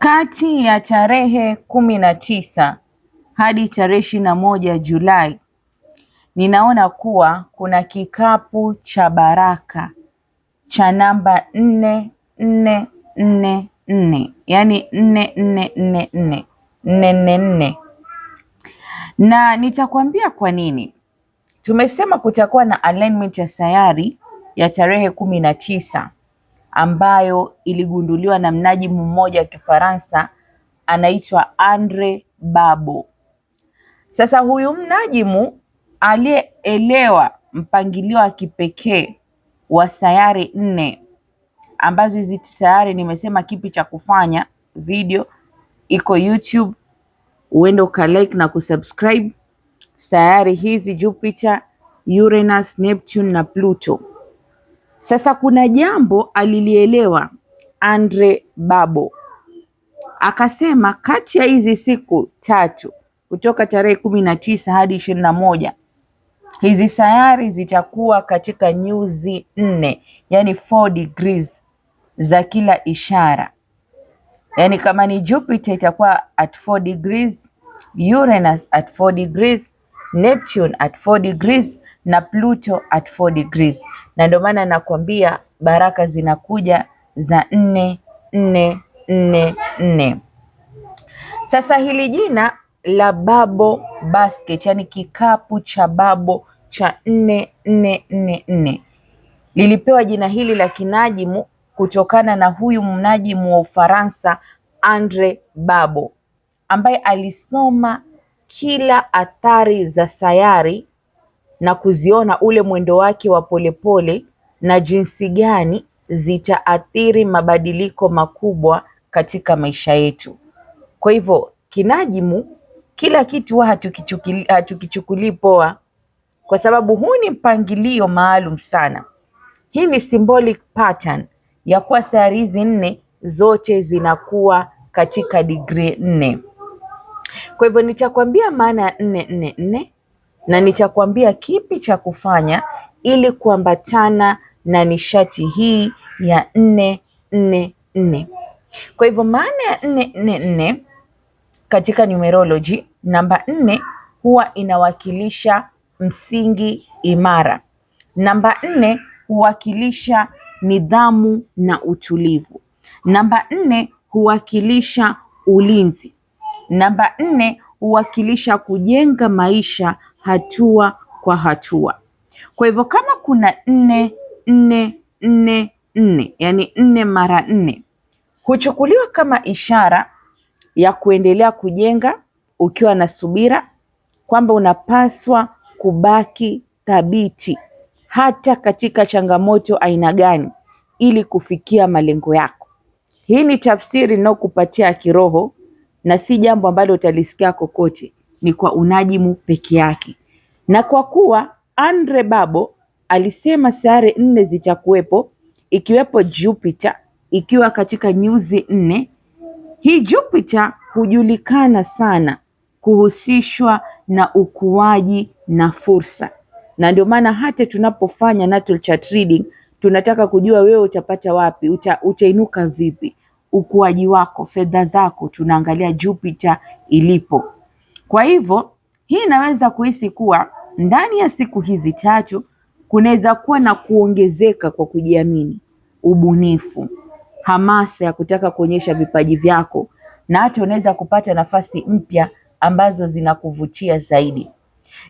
Kati ya tarehe 19 hadi tarehe 21 Julai, ninaona kuwa kuna kikapu cha baraka cha namba 4444, yaani 4444, na nitakwambia kwa nini. Tumesema kutakuwa na alignment ya sayari ya tarehe 19 ambayo iligunduliwa na mnajimu mmoja wa Kifaransa anaitwa Andre Babo. Sasa huyu mnajimu aliyeelewa mpangilio wa kipekee wa sayari 4 ambazo hizi sayari nimesema kipi cha kufanya. Video iko YouTube, uende ukalike na kusubscribe. Sayari hizi Jupiter, Uranus, Neptune na Pluto. Sasa kuna jambo alilielewa Andre Babo, akasema kati ya hizi siku tatu kutoka tarehe 19 hadi 21, hizi sayari zitakuwa katika nyuzi 4, yani 4 degrees za kila ishara. Yani kama ni Jupiter itakuwa at 4 degrees, Uranus at 4 degrees, Neptune at 4 degrees na Pluto at 4 degrees. Na ndio maana nakwambia baraka zinakuja za 44444. Sasa hili jina la Babo basket, yani kikapu cha Babo cha 4444, lilipewa jina hili la kinajimu kutokana na huyu mnajimu wa Ufaransa Andre Babo, ambaye alisoma kila athari za sayari na kuziona ule mwendo wake wa polepole na jinsi gani zitaathiri mabadiliko makubwa katika maisha yetu. Kwa hivyo kinajimu, kila kitu hatukichukulii poa, kwa sababu huu ni mpangilio maalum sana. Hii ni symbolic pattern ya kuwa sayari hizi 4 zote zinakuwa katika degree 4. Kwa hivyo nitakwambia maana ya 444 na nitakwambia kipi cha kufanya ili kuambatana na nishati hii ya 444. Kwa hivyo maana ya 444 katika numerology, namba 4 huwa inawakilisha msingi imara. Namba 4 huwakilisha nidhamu na utulivu. Namba 4 huwakilisha ulinzi. Namba 4 huwakilisha kujenga maisha hatua kwa hatua. Kwa hivyo kama kuna 444, yani 4 mara 4, huchukuliwa kama ishara ya kuendelea kujenga ukiwa na subira, kwamba unapaswa kubaki thabiti hata katika changamoto aina gani ili kufikia malengo yako. Hii ni tafsiri ninayokupatia kiroho na si jambo ambalo utalisikia kokote, ni kwa unajimu peke yake. Na kwa kuwa Andre Babo alisema sayari 4 zitakuwepo, ikiwepo Jupiter ikiwa katika nyuzi 4, hii Jupiter hujulikana sana kuhusishwa na ukuaji na fursa. Na ndio maana hata tunapofanya natal chart reading tunataka kujua wewe utapata wapi, utainuka vipi, ukuaji wako, fedha zako, tunaangalia Jupiter ilipo. Kwa hivyo hii inaweza kuhisi kuwa ndani ya siku hizi tatu kunaweza kuwa na kuongezeka kwa kujiamini, ubunifu, hamasa ya kutaka kuonyesha vipaji vyako, na hata unaweza kupata nafasi mpya ambazo zinakuvutia zaidi.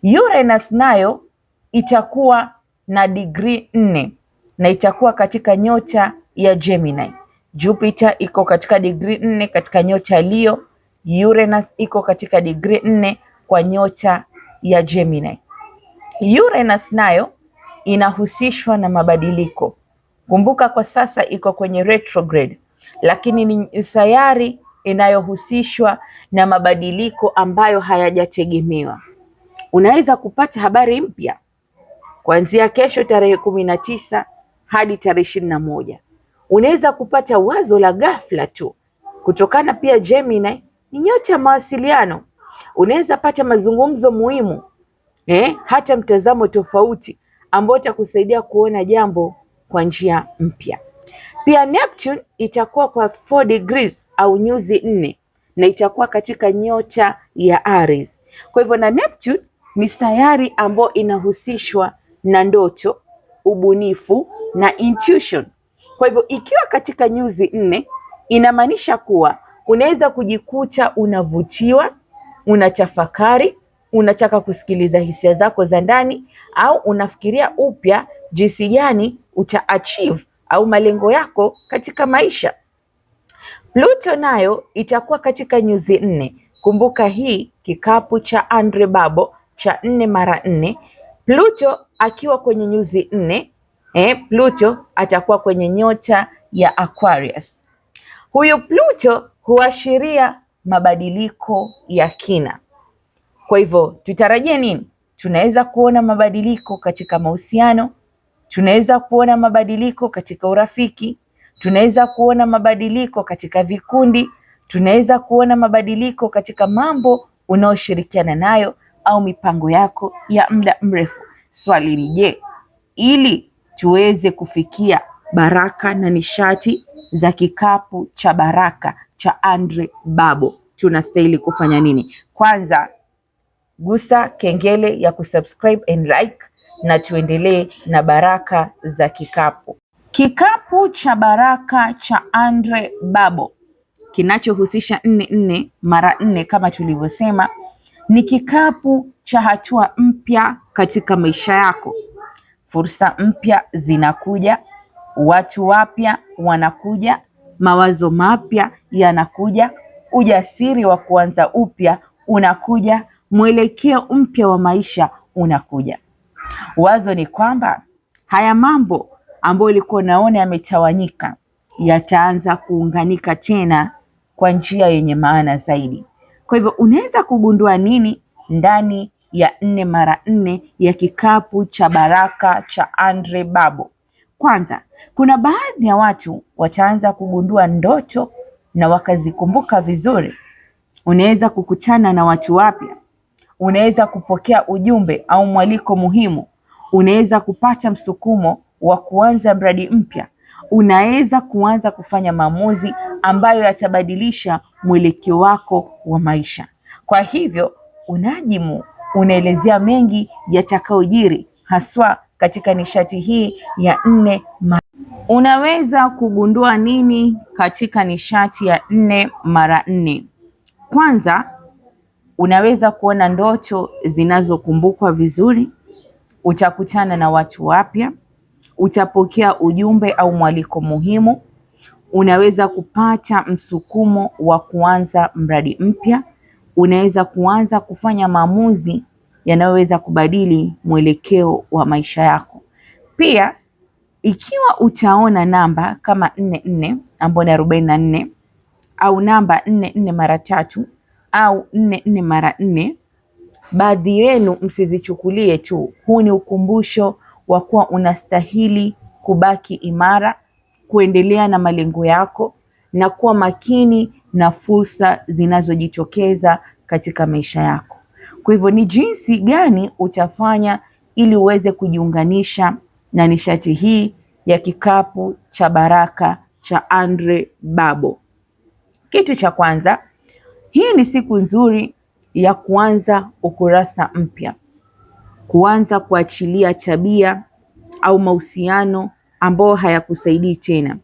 Uranus nayo itakuwa na degree 4 na itakuwa katika nyota ya Gemini. Jupiter iko katika degree 4 katika nyota ya Leo. Uranus iko katika degree 4 kwa nyota ya Gemini. Uranus nayo inahusishwa na mabadiliko. Kumbuka kwa sasa iko kwenye retrograde, lakini ni sayari inayohusishwa na mabadiliko ambayo hayajategemewa. Unaweza kupata habari mpya kuanzia kesho tarehe 19 hadi tarehe 21. Unaweza kupata wazo la ghafla tu kutokana, pia Gemini ni nyota ya mawasiliano. Unaweza pata mazungumzo muhimu, hata mtazamo tofauti ambao utakusaidia kuona jambo kwa njia mpya. Pia Neptune itakuwa kwa 4 degrees au nyuzi 4 na itakuwa katika nyota ya Aries. Kwa hivyo na Neptune ni sayari ambayo inahusishwa na ndoto, ubunifu na intuition. Kwa hivyo ikiwa katika nyuzi 4 inamaanisha kuwa unaweza kujikuta unavutiwa, unatafakari, unataka kusikiliza hisia zako za ndani, au unafikiria upya jinsi gani utaachieve au malengo yako katika maisha. Pluto nayo itakuwa katika nyuzi 4. Kumbuka hii kikapu cha Andre Babo cha 4 mara 4. Pluto akiwa kwenye nyuzi 4, Pluto atakuwa kwenye nyota ya Aquarius. Huyu Pluto huashiria mabadiliko ya kina. Kwa hivyo tutarajie nini? Tunaweza kuona mabadiliko katika mahusiano, tunaweza kuona mabadiliko katika urafiki, tunaweza kuona mabadiliko katika vikundi, tunaweza kuona mabadiliko katika mambo unaoshirikiana nayo au mipango yako ya muda mrefu. Swali ni je, ili tuweze kufikia baraka na nishati za kikapu cha baraka cha Andre Babo tunastahili kufanya nini? Kwanza, gusa kengele ya kusubscribe and like na tuendelee na baraka za kikapu. Kikapu cha baraka cha Andre Babo kinachohusisha 4 mara 4 kama tulivyosema, ni kikapu cha hatua mpya katika maisha yako. Fursa mpya zinakuja, watu wapya wanakuja, mawazo mapya yanakuja, ujasiri wa kuanza upya unakuja, mwelekeo mpya wa maisha unakuja. Wazo ni kwamba haya mambo ambayo ulikuwa unaona yametawanyika yataanza kuunganika tena kwa njia yenye maana zaidi. Kwa hivyo unaweza kugundua nini ndani ya 4 mara 4 ya kikapu cha baraka cha Andre Babo? Kwanza, kuna baadhi ya watu wataanza kugundua ndoto na wakazikumbuka vizuri. Unaweza kukutana na watu wapya, unaweza kupokea ujumbe au mwaliko muhimu, unaweza kupata msukumo wa kuanza mradi mpya, unaweza kuanza kufanya maamuzi ambayo yatabadilisha mwelekeo wako wa maisha. Kwa hivyo unajimu unaelezea mengi yatakayojiri haswa katika nishati hii ya 4 mara. Unaweza kugundua nini katika nishati ya 4 mara 4? Kwanza, unaweza kuona ndoto zinazokumbukwa vizuri, utakutana na watu wapya, utapokea ujumbe au mwaliko muhimu, unaweza kupata msukumo wa kuanza mradi mpya, unaweza kuanza kufanya maamuzi yanayoweza kubadili mwelekeo wa maisha yako. Pia ikiwa utaona namba kama 44 ambayo ni 44 au namba 44 mara 3 au 44 mara 4, baadhi yenu msizichukulie tu. Huu ni ukumbusho wa kuwa unastahili kubaki imara, kuendelea na malengo yako na kuwa makini na fursa zinazojitokeza katika maisha yako. Kwa hivyo ni jinsi gani utafanya ili uweze kujiunganisha na nishati hii ya kikapu cha baraka cha Andre Babo. Kitu cha kwanza, hii ni siku nzuri ya kuanza ukurasa mpya, kuanza kuachilia tabia au mahusiano ambayo hayakusaidii tena,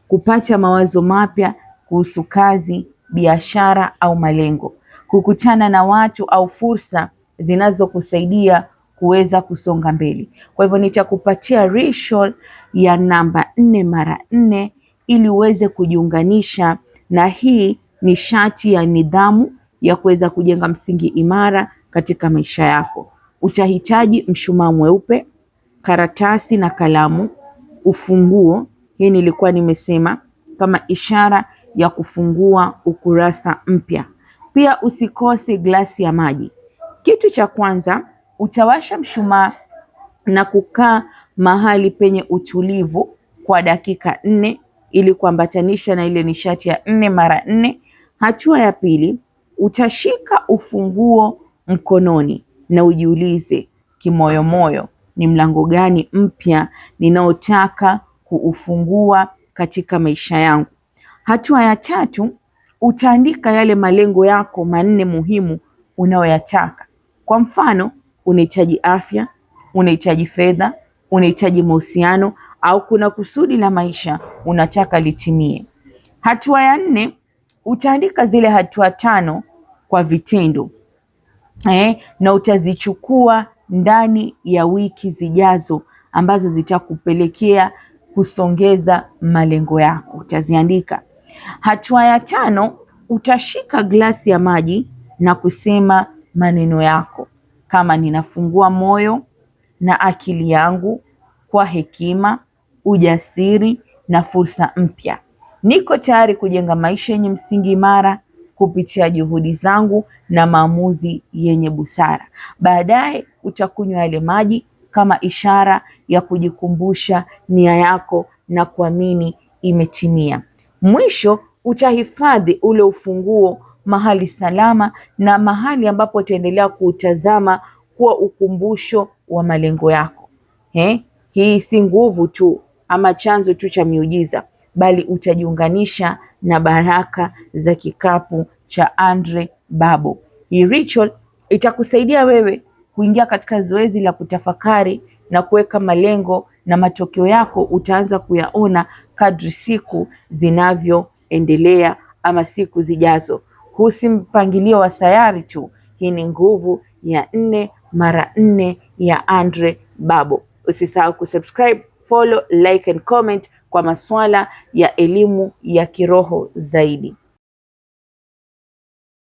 kupata mawazo mapya kuhusu kazi, biashara au malengo, kukutana na watu au fursa zinazokusaidia kuweza kusonga mbele. Kwa hivyo nitakupatia ritual ya namba 4 mara 4 ili uweze kujiunganisha na hii nishati ya nidhamu ya kuweza kujenga msingi imara katika maisha yako. Utahitaji mshumaa mweupe, karatasi na kalamu, ufunguo. Hii nilikuwa nimesema kama ishara ya kufungua ukurasa mpya. Pia usikose glasi ya maji. Kitu cha kwanza, utawasha mshumaa na kukaa mahali penye utulivu kwa dakika 4 ili kuambatanisha na ile nishati ya 4 mara 4. Hatua ya pili, utashika ufunguo mkononi na ujiulize kimoyomoyo, ni mlango gani mpya ninaotaka kuufungua katika maisha yangu? Hatua ya tatu, utaandika yale malengo yako manne muhimu unayoyataka. Kwa mfano, unahitaji afya, unahitaji fedha, unahitaji mahusiano, au kuna kusudi la maisha unataka litimie. Hatua ya 4, utaandika zile hatua 5 kwa vitendo na utazichukua ndani ya wiki zijazo ambazo zitakupelekea kusongeza malengo yako. Utaziandika. Hatua ya 5, utashika glasi ya maji na kusema maneno yako kama ninafungua moyo na akili yangu kwa hekima, ujasiri na fursa mpya. Niko tayari kujenga maisha yenye msingi imara kupitia juhudi zangu na maamuzi yenye busara. Baadaye utakunywa yale maji kama ishara ya kujikumbusha nia yako na kuamini imetimia. Mwisho, utahifadhi ule ufunguo mahali salama na mahali ambapo utaendelea kuutazama kuwa ukumbusho wa malengo yako. Hii si nguvu tu ama chanzo tu cha miujiza, bali utajiunganisha na baraka za kikapu cha Andre Babo. Hii ritual itakusaidia wewe kuingia katika zoezi la kutafakari na kuweka malengo, na matokeo yako utaanza kuyaona kadri siku zinavyoendelea ama siku zijazo. Huu si mpangilio wa sayari tu, hii ni nguvu ya 4x4 ya Andre Babo. Usisahau kusubscribe, follow, like and comment kwa masuala ya elimu ya kiroho zaidi.